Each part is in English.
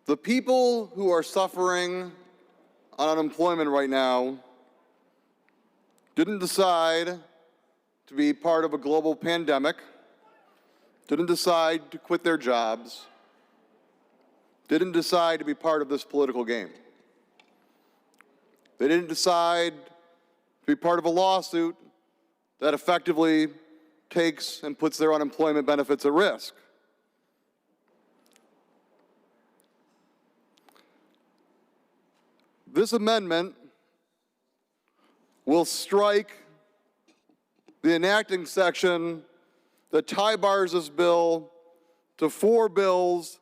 The people who are suffering on unemployment right now didn't decide to be part of a global pandemic, didn't decide to quit their jobs, didn't decide to be part of this political game. They didn't decide to be part of a lawsuit that effectively takes and puts their unemployment benefits at risk. This amendment will strike the enacting section that tie bars this bill to 4 bills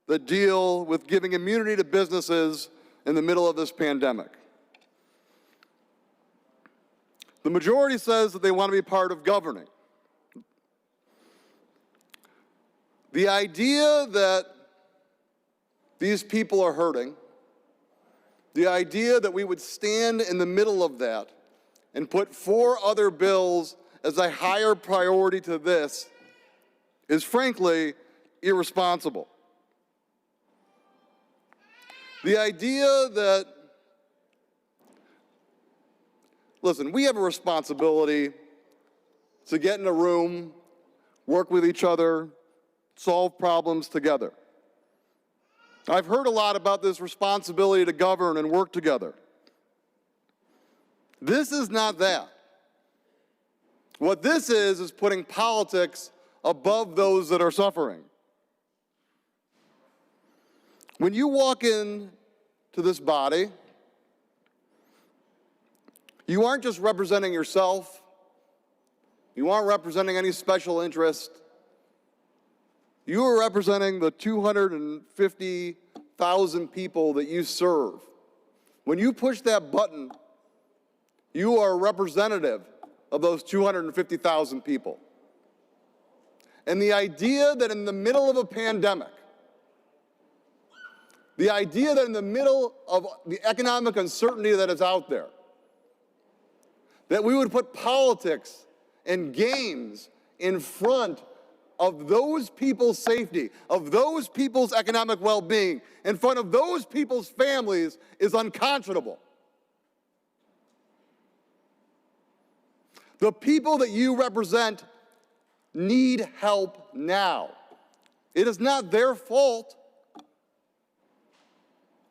that deal with giving immunity to businesses in the middle of this pandemic. The majority says that they want to be part of governing. The idea that these people are hurting, the idea that we would stand in the middle of that and put 4 other bills as a higher priority to this is frankly irresponsible. The idea that, listen, we have a responsibility to get in a room, work with each other, solve problems together. I've heard a lot about this responsibility to govern and work together. This is not that. What this is putting politics above those that are suffering. When you walk in to this body, you aren't just representing yourself. You aren't representing any special interest. You are representing the 250,000 people that you serve. When you push that button, you are a representative of those 250,000 people. And the idea that in the middle of a pandemic, the idea that in the middle of the economic uncertainty that is out there, that we would put politics and games in front of those people's safety, of those people's economic well-being, in front of those people's families is unconscionable. The people that you represent need help now. It is not their fault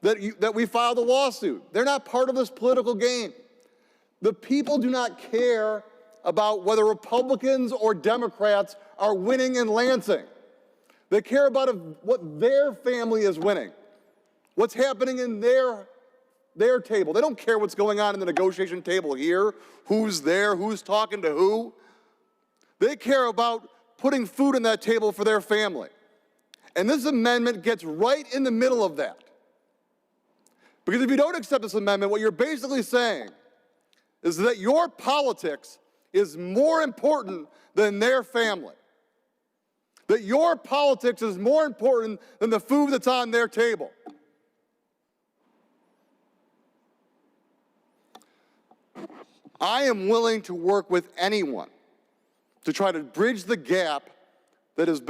that we filed a lawsuit. They're not part of this political game. The people do not care about whether Republicans or Democrats are winning in Lansing. They care about what their family is winning, what's happening in their table. They don't care what's going on in the negotiation table here, who's there, who's talking to who. They care about putting food on that table for their family. And this amendment gets right in the middle of that. Because if you don't accept this amendment, what you're basically saying is that your politics is more important than their family. That your politics is more important than the food that's on their table. I am willing to work with anyone to try to bridge the gap that has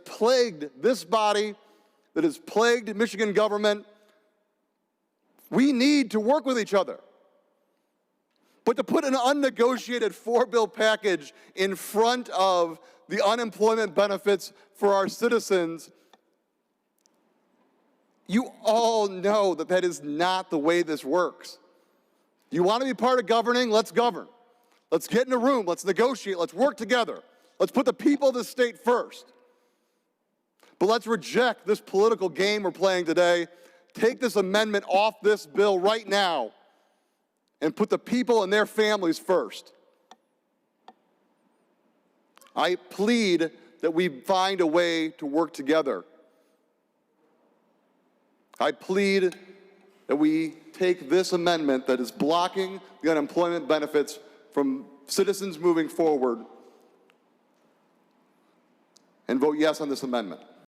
plagued this body, that has plagued Michigan government. We need to work with each other. But to put an unnegotiated 4-bill package in front of the unemployment benefits for our citizens, you all know that that is not the way this works. You want to be part of governing? Let's govern. Let's get in a room. Let's negotiate. Let's work together. Let's put the people of the state first. But let's reject this political game we're playing today. Take this amendment off this bill right now and put the people and their families first. I plead that we find a way to work together. I plead that we take this amendment that is blocking the unemployment benefits from citizens moving forward and vote yes on this amendment.